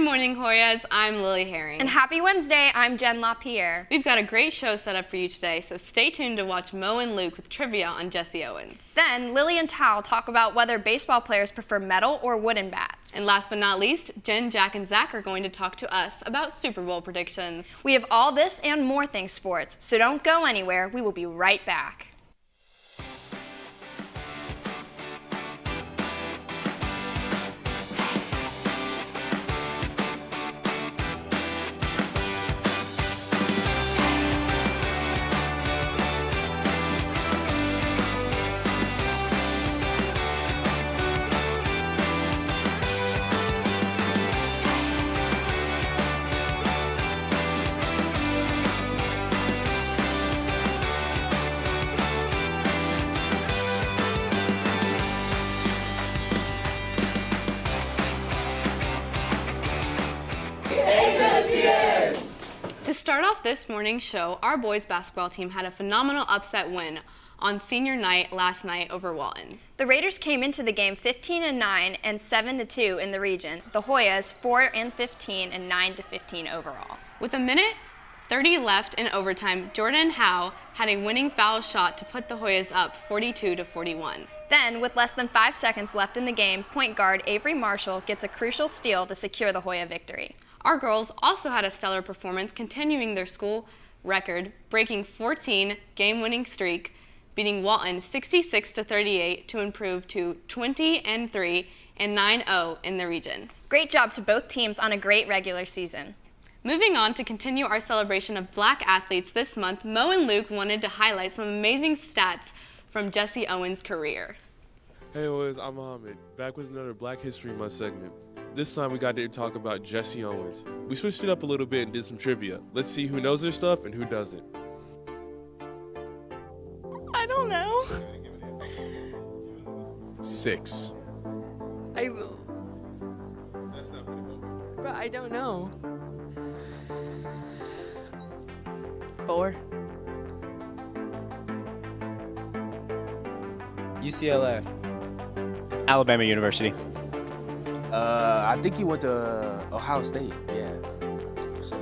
morning, Hoyas. I'm Lily Herring. And happy Wednesday, I'm Jen LaPierre. We've got a great show set up for you today, so stay tuned to watch Mo and Luke with trivia on Jesse Owens. Then Lily and Tal talk about whether baseball players prefer metal or wooden bats. And last but not least, Jen, Jack, and Zach are going to talk to us about Super Bowl predictions. We have all this and more things sports, so don't go anywhere. We will be right back. To start off this morning's show, our boys basketball team had a phenomenal upset win on senior night last night over Walton. The Raiders came into the game 15-9 and 7-2 in the region. The Hoyas 4-15 and 9-15 overall. With a minute 30 left in overtime, Jordan Howe had a winning foul shot to put the Hoyas up 42-41. Then, with less than 5 seconds left in the game, point guard Avery Marshall gets a crucial steal to secure the Hoya victory. Our girls also had a stellar performance, continuing their school record, breaking 14 game-winning streak, beating Walton 66-38 to improve to 20-3 and 9-0 in the region. Great job to both teams on a great regular season. Moving on to continue our celebration of black athletes this month, Mo and Luke wanted to highlight some amazing stats from Jesse Owens' career. Hey boys, I'm Mohammed, back with another Black History Month segment. This time we got to talk about Jesse Owens. We switched it up a little bit and did some trivia. Let's see who knows their stuff and who doesn't. I don't know. 6. I will. But I don't know. 4. UCLA. Alabama University. I think he went to Ohio State. Yeah. So.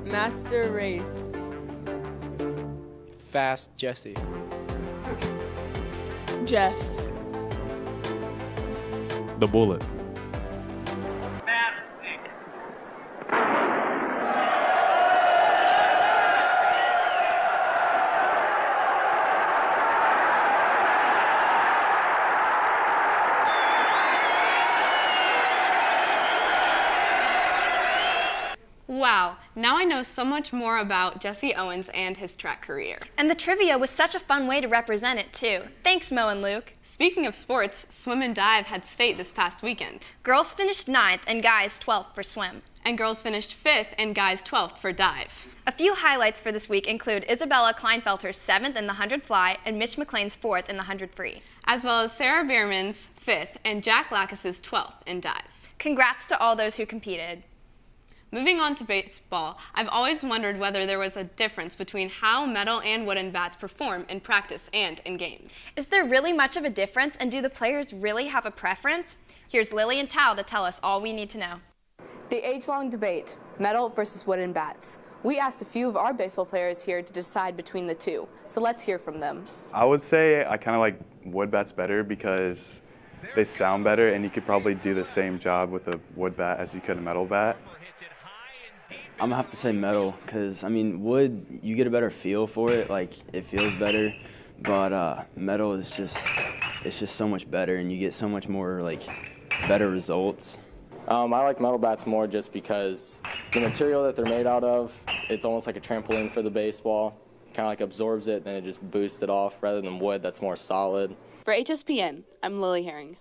Master race. Fast Jesse. Jess. The Bullet. Wow, now I know so much more about Jesse Owens and his track career. And the trivia was such a fun way to represent it, too. Thanks, Mo and Luke. Speaking of sports, swim and dive had state this past weekend. Girls finished 9th and guys 12th for swim. And girls finished 5th and guys 12th for dive. A few highlights for this week include Isabella Kleinfelter's 7th in the 100 fly and Mitch McLean's 4th in the 100 free. As well as Sarah Bierman's 5th and Jack Lacus's 12th in dive. Congrats to all those who competed. Moving on to baseball, I've always wondered whether there was a difference between how metal and wooden bats perform in practice and in games. Is there really much of a difference, and do the players really have a preference? Here's Lily and Tal to tell us all we need to know. The age-long debate, metal versus wooden bats. We asked a few of our baseball players here to decide between the two, so let's hear from them. I would say I kind of like wood bats better because they sound better, and you could probably do the same job with a wood bat as you could a metal bat. I'm gonna have to say metal, because I mean wood, you get a better feel for it, like it feels better, but metal is it's just so much better, and you get so much more like better results. I like metal bats more just because the material that they're made out of, it's almost like a trampoline for the baseball. Kind of like absorbs it, then it just boosts it off, rather than wood that's more solid. For Hspn, I'm Lily Herring.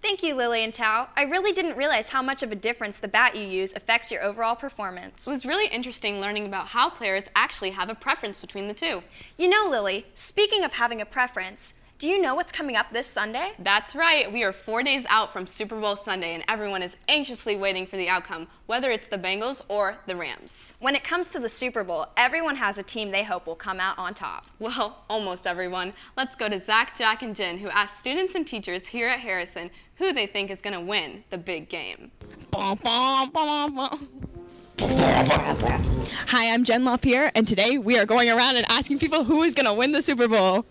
Thank you, Lily and Tal. I really didn't realize how much of a difference the bat you use affects your overall performance. It was really interesting learning about how players actually have a preference between the two. You know, Lily, speaking of having a preference, Do you know what's coming up this Sunday? That's right. We are 4 days out from Super Bowl Sunday, and everyone is anxiously waiting for the outcome, whether it's the Bengals or the Rams. When it comes to the Super Bowl, everyone has a team they hope will come out on top. Well, almost everyone. Let's go to Zach, Jack, and Jen, who asked students and teachers here at Harrison who they think is going to win the big game. Hi, I'm Jen LaPierre, and today we are going around and asking people who is going to win the Super Bowl.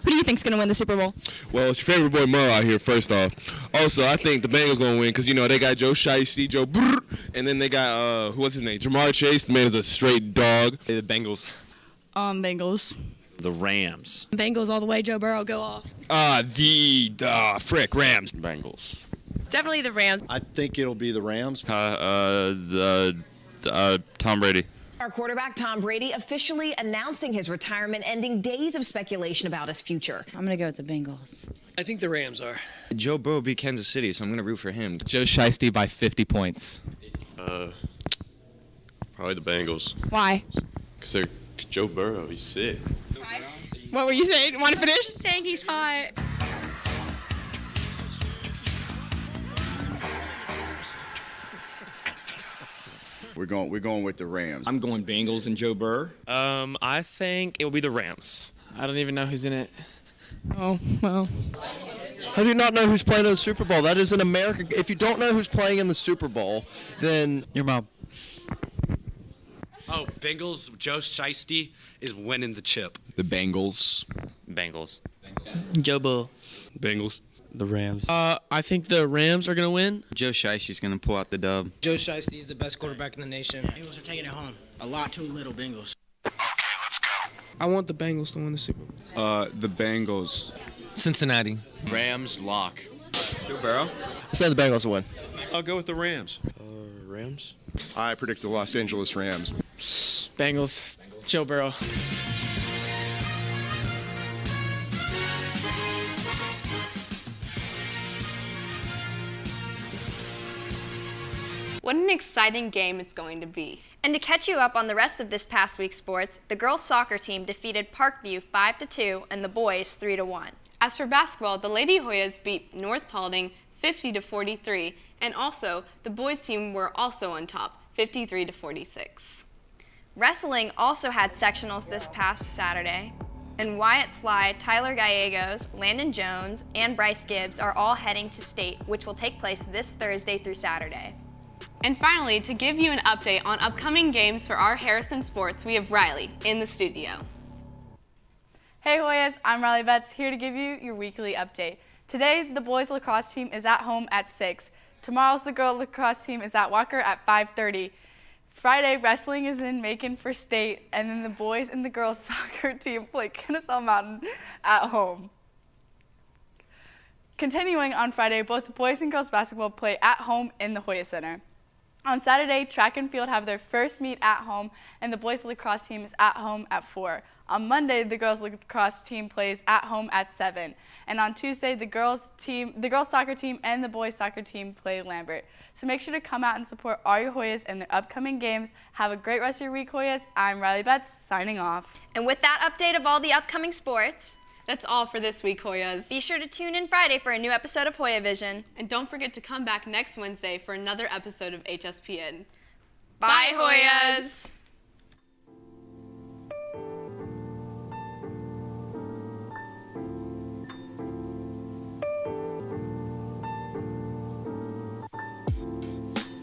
Who do you think's going to win the Super Bowl? Well, it's your favorite boy Murr out here, first off. Also, I think the Bengals going to win because, you know, they got Joe Shiesty, Joe Brrr, and then they got, what's his name? Jamar Chase. The man is a straight dog. The Bengals. Bengals. The Rams. Bengals all the way, Joe Burrow, go off. Frick, Rams. Bengals. Definitely the Rams. I think it'll be the Rams. Tom Brady. Our quarterback, Tom Brady, officially announcing his retirement, ending days of speculation about his future. I'm going to go with the Bengals. I think the Rams are. Joe Burrow beat Kansas City, so I'm going to root for him. Joe Shiesty by 50 points. Probably the Bengals. Why? Because they're Joe Burrow. He's sick. What were you saying? Want to finish? Saying he's hot. We're going with the Rams. I'm going Bengals and Joe Burrow. I think it'll be the Rams. I don't even know who's in it. Oh, well. How do you not know who's playing in the Super Bowl? That is an American. If you don't know who's playing in the Super Bowl, then Your mom. Oh, Bengals, Joe Shiesty is winning the chip. The Bengals. Bengals. Joe Burrow. Bengals. The Rams. I think the Rams are going to win. Joe Shiesty's going to pull out the dub. Joe Shiesty is the best quarterback in the nation. Bengals are taking it home. A lot too little, Bengals. I want the Bengals to win the Super Bowl. The Bengals. Cincinnati. Rams lock. Joe Burrow. I say the Bengals will win. I'll go with the Rams. Rams? I predict the Los Angeles Rams. Bengals. Joe Burrow. What an exciting game it's going to be. And to catch you up on the rest of this past week's sports, the girls' soccer team defeated Parkview 5-2 and the boys 3-1. As for basketball, the Lady Hoyas beat North Paulding 50-43, and also the boys team were also on top, 53-46. Wrestling also had sectionals this past Saturday, and Wyatt Sly, Tyler Gallegos, Landon Jones, and Bryce Gibbs are all heading to state, which will take place this Thursday through Saturday. And finally, to give you an update on upcoming games for our Harrison sports, we have Riley in the studio. Hey Hoyas, I'm Riley Betts, here to give you your weekly update. Today, the boys lacrosse team is at home at 6. Tomorrow's the girls lacrosse team is at Walker at 5:30. Friday, wrestling is in Macon for state, and then the boys and the girls soccer team play Kennesaw Mountain at home. Continuing on Friday, both the boys and girls basketball play at home in the Hoya Center. On Saturday, track and field have their first meet at home, and the boys lacrosse team is at home at 4. On Monday, the girls lacrosse team plays at home at 7. And on Tuesday, the girls soccer team and the boys soccer team play Lambert. So make sure to come out and support all your Hoyas in their upcoming games. Have a great rest of your week, Hoyas. I'm Riley Betts, signing off. And with that update of all the upcoming sports, that's all for this week, Hoyas. Be sure to tune in Friday for a new episode of Hoya Vision. And don't forget to come back next Wednesday for another episode of HSPN. Bye, Hoyas!